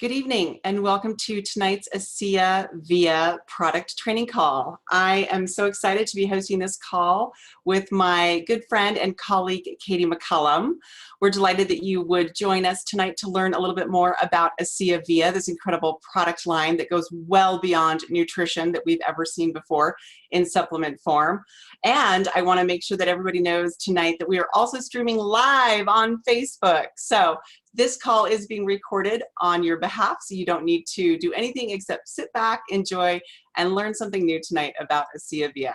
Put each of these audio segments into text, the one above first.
Good evening and welcome to tonight's ASEA VIA product training call. I am so excited to be hosting this call with my good friend and colleague, Katie McCollum. We're delighted that you would join us tonight to learn a little bit more about ASEA VIA, this incredible product line that goes well beyond nutrition that we've ever seen before in supplement form. And I want to make sure that everybody knows tonight that we are also streaming live on Facebook. So this call is being recorded on your behalf, so you don't need to do anything except sit back, enjoy, and learn something new tonight about ASEA VIA.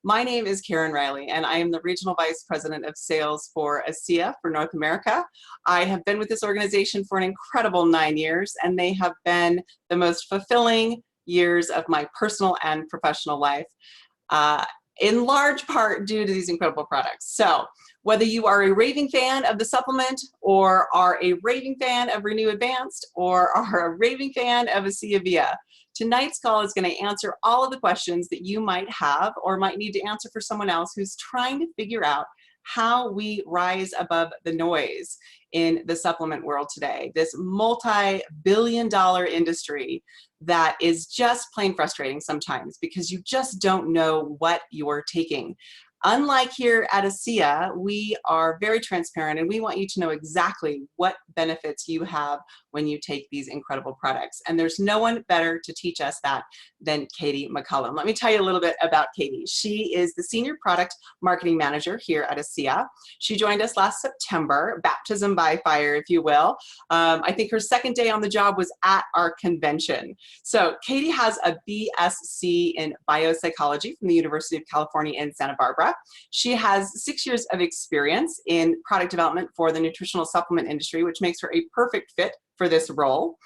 My name is Karen Riley, and I am the Regional Vice President of Sales for ASEA for North America. I have been with this organization for an incredible 9 years, and they have been the most fulfilling years of my personal and professional life, in large part due to these incredible products. So whether you are a raving fan of the supplement or are a raving fan of Renew Advanced or are a raving fan of ASEA VIA, tonight's call is going to answer all of the questions that you might have or might need to answer for someone else who's trying to figure out how we rise above the noise in the supplement world today. This multi-billion-dollar industry that is just plain frustrating sometimes because you just don't know what you're taking. Unlike here at ASEA, we are very transparent and we want you to know exactly what benefits you have when you take these incredible products. And there's no one better to teach us that than Katie McCollum. Let me tell you a little bit about Katie. She is the Senior Product Marketing Manager here at ASEA. She joined us last September, baptism by fire, if you will. I think her second day on the job was at our convention. So Katie has a BSc in biopsychology from the University of California in Santa Barbara. She has 6 years of experience in product development for the nutritional supplement industry, which makes her a perfect fit for this role.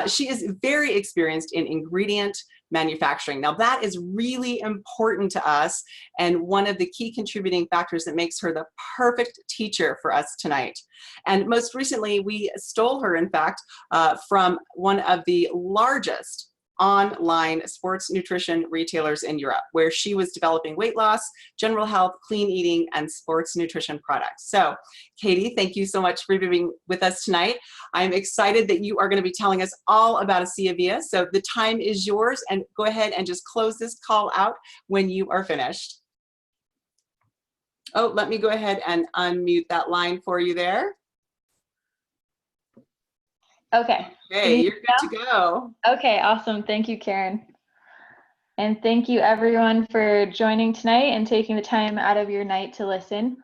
She is very experienced in ingredient manufacturing. Now that is really important to us and one of the key contributing factors that makes her the perfect teacher for us tonight. And most recently, we stole her, in fact, from one of the largest online sports nutrition retailers in Europe, where she was developing weight loss, general health, clean eating, and sports nutrition products. So, Katie, thank you so much for being with us tonight. I'm excited that you are going to be telling us all about ASEA VIA. So the time is yours, and go ahead and just close this call out when you are finished. Oh, let me go ahead and unmute that line for you there. Okay. Hey, you're good to go. Okay, awesome. Thank you, Karen. And thank you everyone for joining tonight and taking the time out of your night to listen.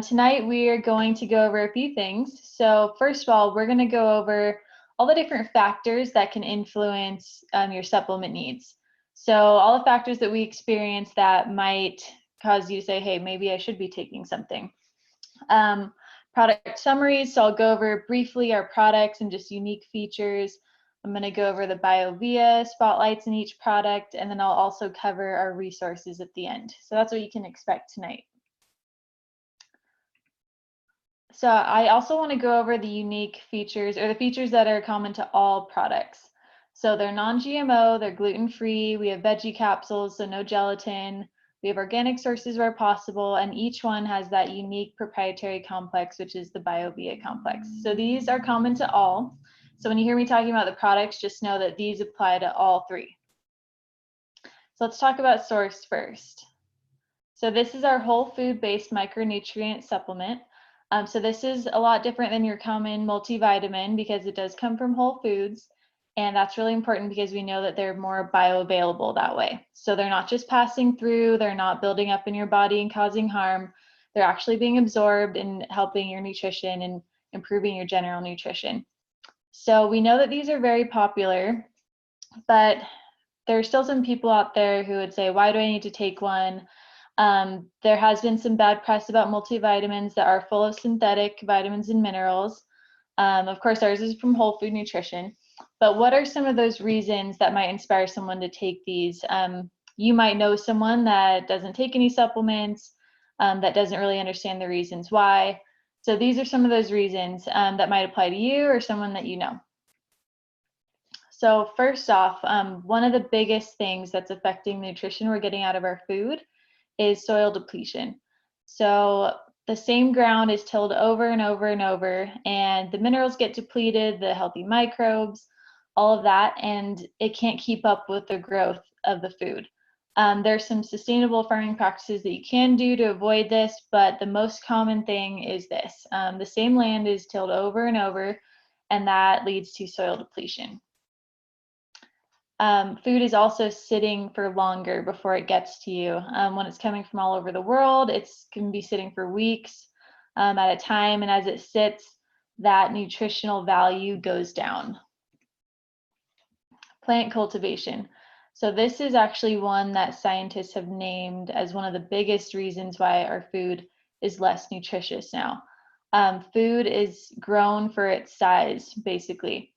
Tonight we are going to go over a few things. So first of all, we're going to go over all the different factors that can influence your supplement needs. So all the factors that we experience that might cause you to say, hey, maybe I should be taking something. Product summaries, so I'll go over briefly our products and just unique features. I'm going to go over the BioVIA spotlights in each product, and then I'll also cover our resources at the end. So that's what you can expect tonight. So I also want to go over the unique features, or the features that are common to all products. So they're non-GMO, they're gluten-free, we have veggie capsules, so no gelatin. We have organic sources where possible, and each one has that unique proprietary complex, which is the BioVIA complex. So these are common to all. So when you hear me talking about the products, just know that these apply to all three. So let's talk about Source first. So this is our whole food-based micronutrient supplement. So this is a lot different than your common multivitamin because it does come from whole foods. And that's really important because we know that they're more bioavailable that way. So they're not just passing through, they're not building up in your body and causing harm. They're actually being absorbed and helping your nutrition and improving your general nutrition. So we know that these are very popular, but there are still some people out there who would say, why do I need to take one? There has been some bad press about multivitamins that are full of synthetic vitamins and minerals. Of course, ours is from whole food nutrition. But what are some of those reasons that might inspire someone to take these? You might know someone that doesn't take any supplements, that doesn't really understand the reasons why. So these are some of those reasons that might apply to you or someone that you know. So first off, one of the biggest things that's affecting the nutrition we're getting out of our food is soil depletion. So the same ground is tilled over and over and over, and the minerals get depleted, the healthy microbes, all of that, and it can't keep up with the growth of the food. There's some sustainable farming practices that you can do to avoid this, but the most common thing is this. The same land is tilled over and over, and that leads to soil depletion. Food is also sitting for longer before it gets to you. When it's coming from all over the world, it can be sitting for weeks at a time, and as it sits, that nutritional value goes down. Plant cultivation. So this is actually one that scientists have named as one of the biggest reasons why our food is less nutritious now. Food is grown for its size, basically.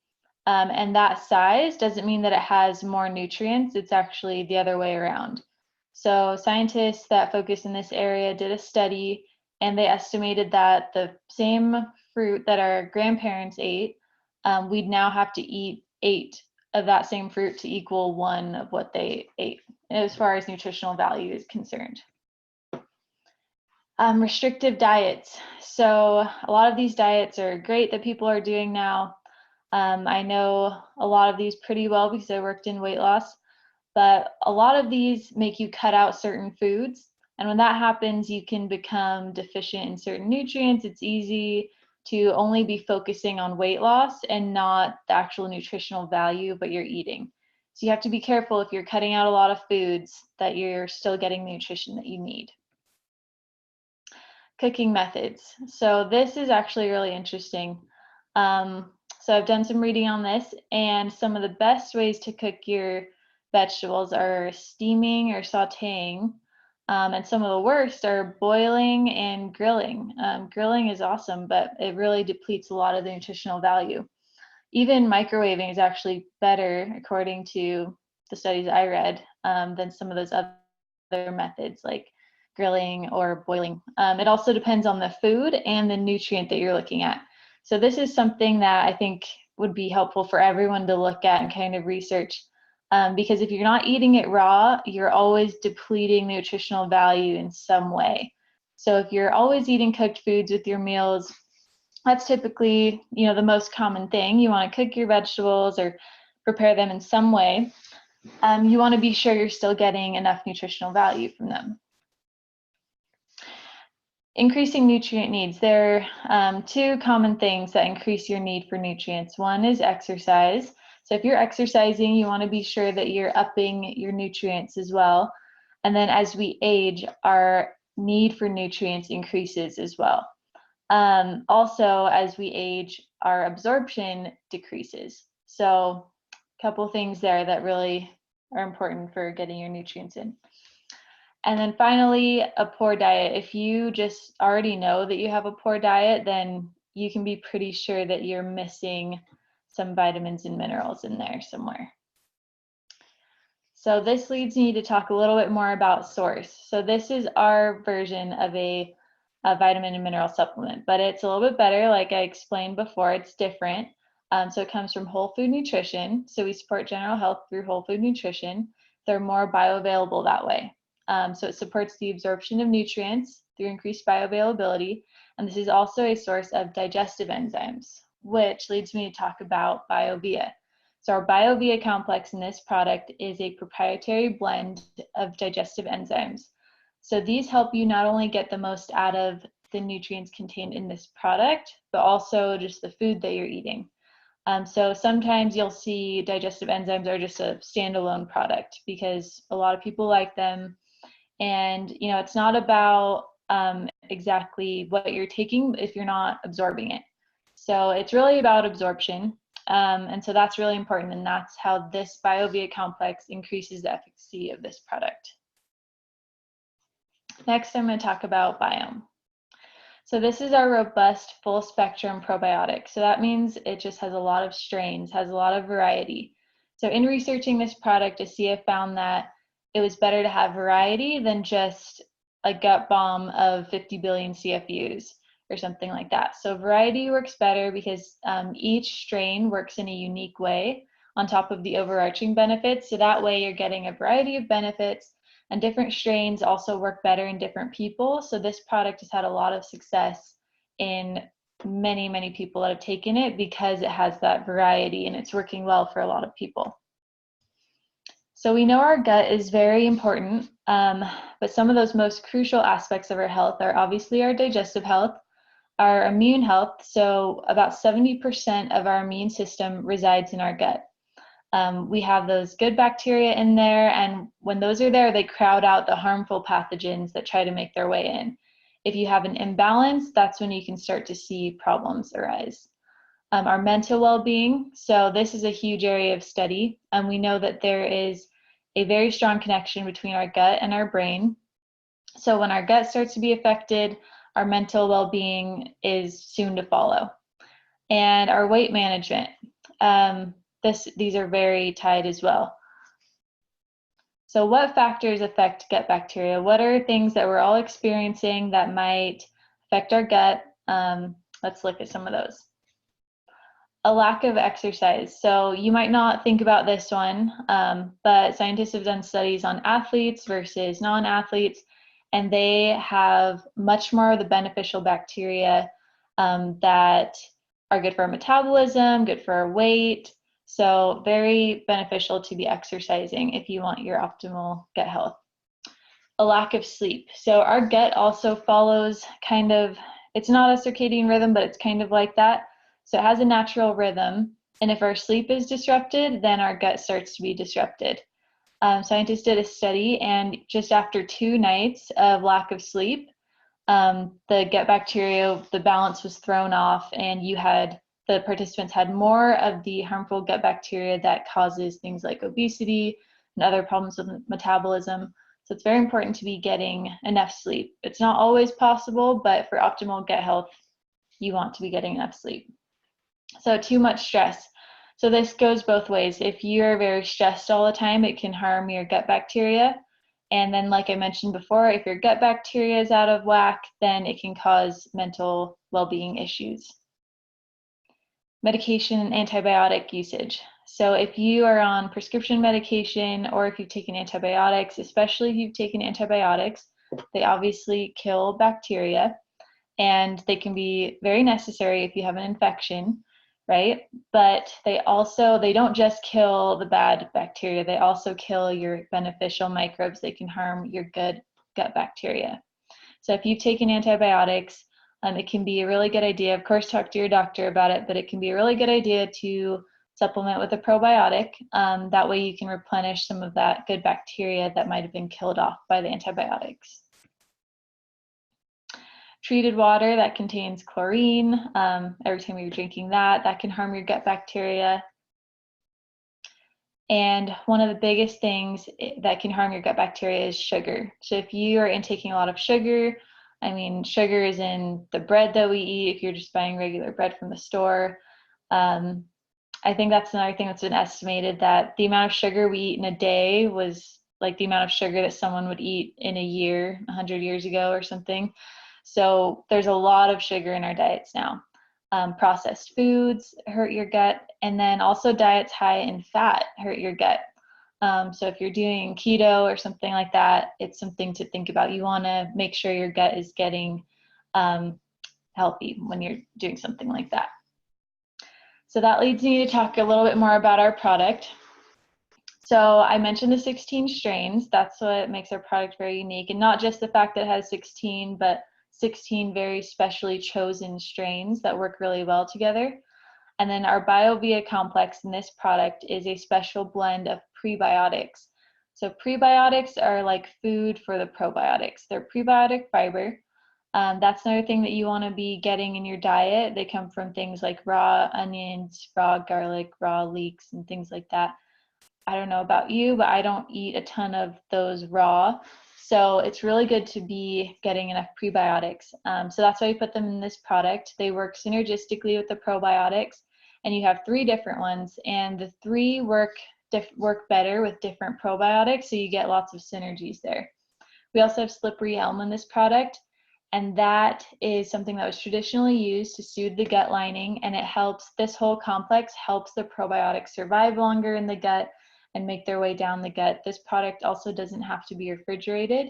And that size doesn't mean that it has more nutrients. It's actually the other way around. So scientists that focus in this area did a study, and they estimated that the same fruit that our grandparents ate, we'd now have to eat 8 of that same fruit to equal 1 of what they ate, as far as nutritional value is concerned. Restrictive diets. So a lot of these diets are great that people are doing now. I know a lot of these pretty well because I worked in weight loss, but a lot of these make you cut out certain foods. And when that happens, you can become deficient in certain nutrients. It's easy to only be focusing on weight loss and not the actual nutritional value of what you're eating. So you have to be careful if you're cutting out a lot of foods that you're still getting the nutrition that you need. Cooking methods. So this is actually really interesting. So I've done some reading on this, and some of the best ways to cook your vegetables are steaming or sauteing, and some of the worst are boiling and grilling. Grilling is awesome, but it really depletes a lot of the nutritional value. Even microwaving is actually better, according to the studies I read, than some of those other methods like grilling or boiling. It also depends on the food and the nutrient that you're looking at. So this is something that I think would be helpful for everyone to look at and kind of research, because if you're not eating it raw, you're always depleting the nutritional value in some way. So if you're always eating cooked foods with your meals, that's typically, the most common thing. You want to cook your vegetables or prepare them in some way. You want to be sure you're still getting enough nutritional value from them. Increasing nutrient needs. There are 2 common things that increase your need for nutrients. One is exercise. So if you're exercising, you want to be sure that you're upping your nutrients as well. And then as we age, our need for nutrients increases as well. Also, as we age, our absorption decreases. So a couple things there that really are important for getting your nutrients in. And then finally, a poor diet. If you just already know that you have a poor diet, then you can be pretty sure that you're missing some vitamins and minerals in there somewhere. So this leads me to talk a little bit more about Source. So this is our version of a vitamin and mineral supplement, but it's a little bit better. Like I explained before, it's different. So it comes from whole food nutrition. So we support general health through whole food nutrition. They're more bioavailable that way. So it supports the absorption of nutrients through increased bioavailability. And this is also a source of digestive enzymes, which leads me to talk about BioVIA. So our BioVIA complex in this product is a proprietary blend of digestive enzymes. So these help you not only get the most out of the nutrients contained in this product, but also just the food that you're eating. So sometimes you'll see digestive enzymes are just a standalone product because a lot of people like them. And, it's not about exactly what you're taking if you're not absorbing it. So it's really about absorption. And so that's really important. And that's how this BioVIA complex increases the efficacy of this product. Next, I'm going to talk about Biome. So this is our robust full spectrum probiotic. So that means it just has a lot of strains, has a lot of variety. So in researching this product, ASEA found that it was better to have variety than just a gut bomb of 50 billion CFUs or something like that. So variety works better because each strain works in a unique way on top of the overarching benefits. So that way you're getting a variety of benefits, and different strains also work better in different people. So this product has had a lot of success in many, many people that have taken it because it has that variety and it's working well for a lot of people. So we know our gut is very important, but some of those most crucial aspects of our health are obviously our digestive health, our immune health. So about 70% of our immune system resides in our gut. We have those good bacteria in there, and when those are there, they crowd out the harmful pathogens that try to make their way in. If you have an imbalance, that's when you can start to see problems arise. Our mental well-being, so this is a huge area of study, and we know that there is a very strong connection between our gut and our brain. So when our gut starts to be affected, our mental well-being is soon to follow. And our weight management, these are very tied as well. So what factors affect gut bacteria? What are things that we're all experiencing that might affect our gut? Let's look at some of those. A lack of exercise. So you might not think about this one, but scientists have done studies on athletes versus non-athletes, and they have much more of the beneficial bacteria that are good for our metabolism, good for our weight. So very beneficial to be exercising if you want your optimal gut health. A lack of sleep. So our gut also follows kind of, it's not a circadian rhythm, but it's kind of like that. So it has a natural rhythm. And if our sleep is disrupted, then our gut starts to be disrupted. Scientists did a study, and just after 2 nights of lack of sleep, the gut bacteria, the balance was thrown off, and the participants had more of the harmful gut bacteria that causes things like obesity and other problems with metabolism. So it's very important to be getting enough sleep. It's not always possible, but for optimal gut health, you want to be getting enough sleep. So too much stress. So this goes both ways. If you're very stressed all the time, it can harm your gut bacteria. And then, like I mentioned before, if your gut bacteria is out of whack, then it can cause mental well-being issues. Medication and antibiotic usage. So if you are on prescription medication, or if you've taken antibiotics, especially if you've taken antibiotics, they obviously kill bacteria, and they can be very necessary if you have an infection, right? But they don't just kill the bad bacteria, they also kill your beneficial microbes. They can harm your good gut bacteria. So if you've taken antibiotics, it can be a really good idea, of course, talk to your doctor about it, but it can be a really good idea to supplement with a probiotic. That way you can replenish some of that good bacteria that might have been killed off by the antibiotics. Treated water that contains chlorine, every time you're drinking that can harm your gut bacteria. And one of the biggest things that can harm your gut bacteria is sugar. So if you are intaking a lot of sugar, sugar is in the bread that we eat, if you're just buying regular bread from the store. I think that's another thing that's been estimated, that the amount of sugar we eat in a day was like the amount of sugar that someone would eat in a year, 100 years ago or something. So there's a lot of sugar in our diets now. Processed foods hurt your gut, and then also diets high in fat hurt your gut. So if you're doing keto or something like that, it's something to think about. You want to make sure your gut is getting healthy when you're doing something like that. So that leads me to talk a little bit more about our product. So I mentioned the 16 strains. That's what makes our product very unique, and not just the fact that it has 16, but 16 very specially chosen strains that work really well together. And then our BioVIA complex in this product is a special blend of prebiotics. So prebiotics are like food for the probiotics. They're prebiotic fiber. That's another thing that you want to be getting in your diet. They come from things like raw onions, raw garlic, raw leeks, and things like that. I don't know about you, but I don't eat a ton of those raw. So it's really good to be getting enough prebiotics. So that's why we put them in this product. They work synergistically with the probiotics, and you have 3 different ones, and the 3 work better with different probiotics, so you get lots of synergies there. We also have slippery elm in this product, and that is something that was traditionally used to soothe the gut lining, and this whole complex helps the probiotics survive longer in the gut and make their way down the gut. This product also doesn't have to be refrigerated.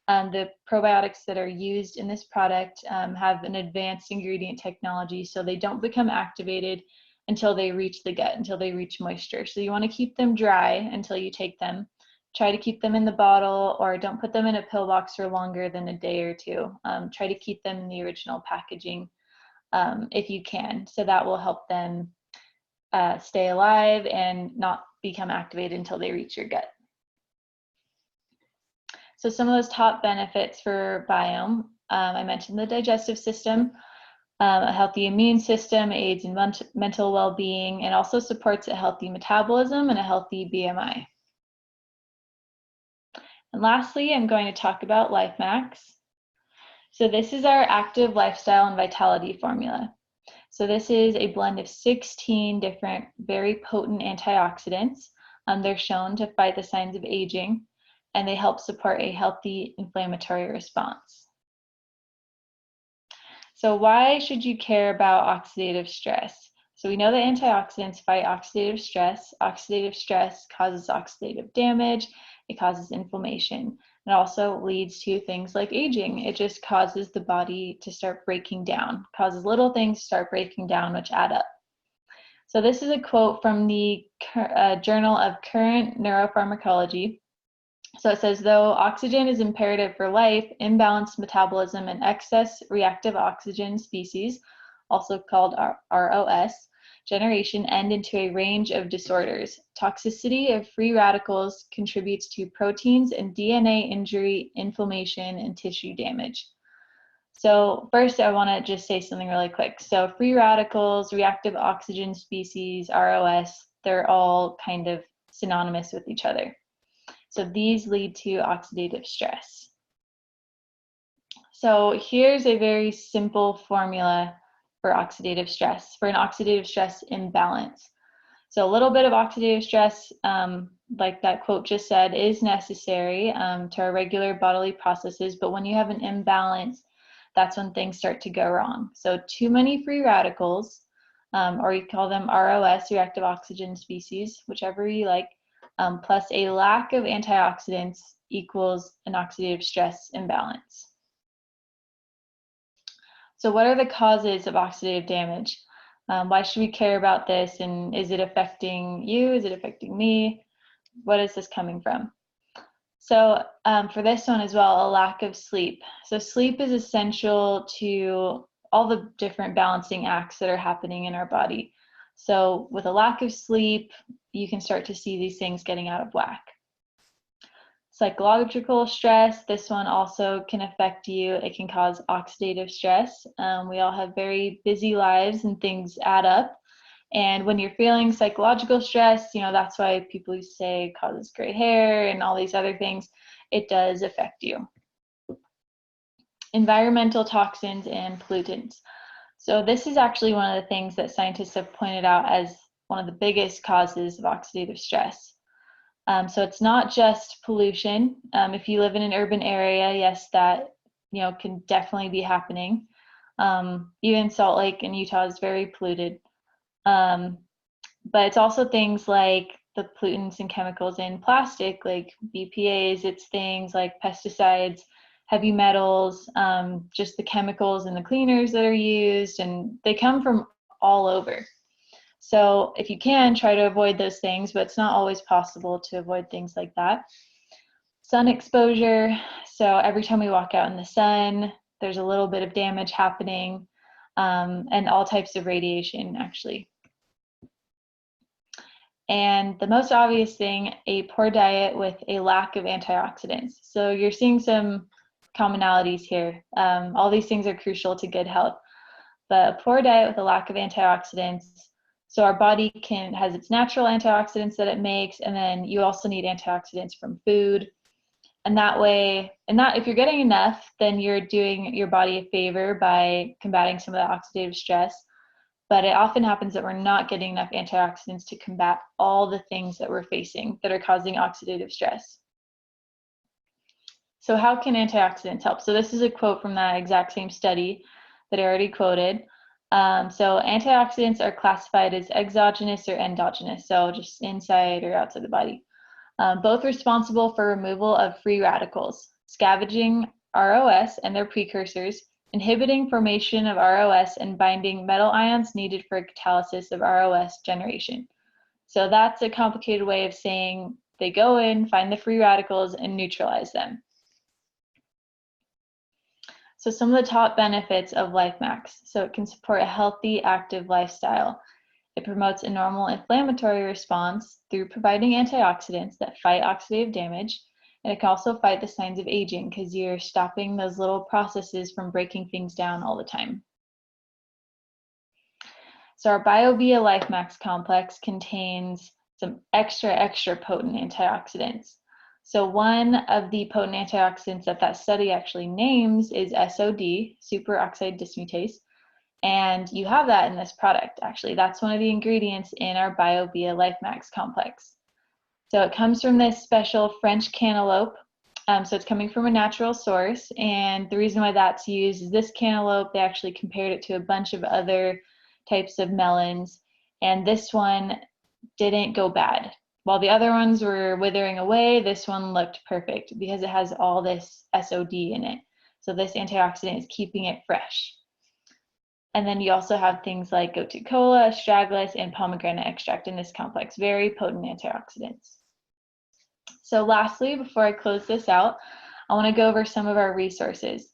The probiotics that are used in this product have an advanced ingredient technology, so they don't become activated until they reach the gut, until they reach moisture. So you want to keep them dry until you take them. Try to keep them in the bottle, or don't put them in a pill box for longer than a day or two. Try to keep them in the original packaging if you can. So that will help them stay alive and not become activated until they reach your gut. So some of those top benefits for Biome, I mentioned the digestive system, a healthy immune system, aids in mental well-being, and also supports a healthy metabolism and a healthy BMI. And lastly, I'm going to talk about LifeMax. So this is our active lifestyle and vitality formula. So this is a blend of 16 different very potent antioxidants. They're shown to fight the signs of aging, and they help support a healthy inflammatory response. So why should you care about oxidative stress? So we know that antioxidants fight oxidative stress. Oxidative stress causes oxidative damage. It causes inflammation. It also leads to things like aging. It just causes the body to start breaking down, causes little things to start breaking down, which add up. So this is a quote from the Journal of Current Neuropharmacology. So it says, though oxygen is imperative for life, imbalanced metabolism and excess reactive oxygen species, also called ROS, generation end into a range of disorders. Toxicity of free radicals contributes to proteins and DNA injury, inflammation, and tissue damage. So first, I want to just say something really quick. So free radicals, reactive oxygen species, ROS, they're all kind of synonymous with each other. So these lead to oxidative stress. So here's a very simple formula for oxidative stress, for an oxidative stress imbalance. So a little bit of oxidative stress, like that quote just said, is necessary to our regular bodily processes, but when you have an imbalance, that's when things start to go wrong. So too many free radicals, or you call them ROS, reactive oxygen species, whichever you like, plus a lack of antioxidants equals an oxidative stress imbalance. So what are the causes of oxidative damage? Why should we care about this? And is it affecting you? Is it affecting me? What is this coming from? So for this one as well, a lack of sleep. So sleep is essential to all the different balancing acts that are happening in our body. So with a lack of sleep, you can start to see these things getting out of whack. Psychological stress, this one also can affect you. It can cause oxidative stress. We all have very busy lives and things add up. And when you're feeling psychological stress, you know, that's why people used to say it causes gray hair and all these other things. It does affect you. Environmental toxins and pollutants. So this is actually one of the things that scientists have pointed out as one of the biggest causes of oxidative stress. So it's not just pollution. If you live in an urban area, yes, that can definitely be happening. Even Salt Lake in Utah is very polluted. But it's also things like the pollutants and chemicals in plastic, like BPAs. It's things like pesticides, heavy metals, just the chemicals and the cleaners that are used, and they come from all over. So if you can, try to avoid those things, but it's not always possible to avoid things like that. Sun exposure. So every time we walk out in the sun, there's a little bit of damage happening, and all types of radiation, actually. And the most obvious thing, a poor diet with a lack of antioxidants. So you're seeing some commonalities here. All these things are crucial to good health, but a poor diet with a lack of antioxidants. So our body has its natural antioxidants that it makes, and then you also need antioxidants from food. And that way, if you're getting enough, then you're doing your body a favor by combating some of the oxidative stress. But it often happens that we're not getting enough antioxidants to combat all the things that we're facing that are causing oxidative stress. So how can antioxidants help? So this is a quote from that exact same study that I already quoted. So antioxidants are classified as exogenous or endogenous, so just inside or outside the body. Both responsible for removal of free radicals. scavenging ROS and their precursors, inhibiting formation of ROS, and binding metal ions needed for catalysis of ROS generation. So that's a complicated way of saying they go in, find the free radicals, and neutralize them. So some of the top benefits of LifeMax. So it can support a healthy, active lifestyle. It promotes a normal inflammatory response through providing antioxidants that fight oxidative damage. And it can also fight the signs of aging because you're stopping those little processes from breaking things down all the time. So our BioVIA LifeMax complex contains some extra potent antioxidants. So one of the potent antioxidants that study actually names is SOD, superoxide dismutase, and you have that in this product actually. That's one of the ingredients in our BioVIA LifeMax complex. So it comes from this special French cantaloupe. So it's coming from a natural source, and the reason why that's used is this cantaloupe, they actually compared it to a bunch of other types of melons, and this one didn't go bad. While the other ones were withering away, this one looked perfect because it has all this SOD in it. So this antioxidant is keeping it fresh. And then you also have things like gotu kola, astragalus, and pomegranate extract in this complex, very potent antioxidants. So lastly, before I close this out, I want to go over some of our resources.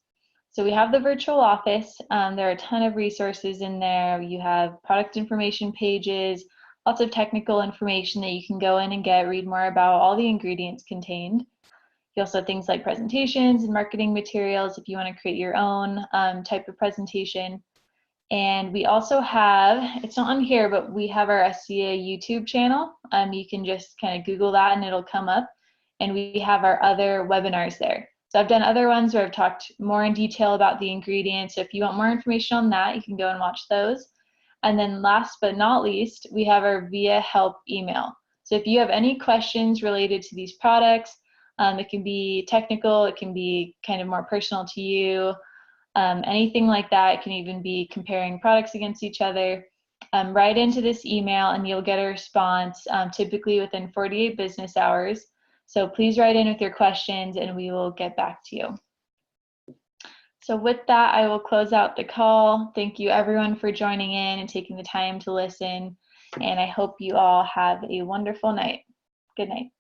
So we have the virtual office. There are a ton of resources in there. You have product information pages, lots of technical information that you can go in and read more about all the ingredients contained. You also have things like presentations and marketing materials if you want to create your own type of presentation. And we also have, it's not on here, but we have our ASEA YouTube channel. You can just kind of Google that and it'll come up. And we have our other webinars there. So I've done other ones where I've talked more in detail about the ingredients. So if you want more information on that, you can go and watch those. And then last but not least, we have our VIA help email. So if you have any questions related to these products, it can be technical, it can be kind of more personal to you, anything like that. It can even be comparing products against each other. Write into this email and you'll get a response typically within 48 business hours. So please write in with your questions and we will get back to you. So with that, I will close out the call. Thank you everyone for joining in and taking the time to listen. And I hope you all have a wonderful night. Good night.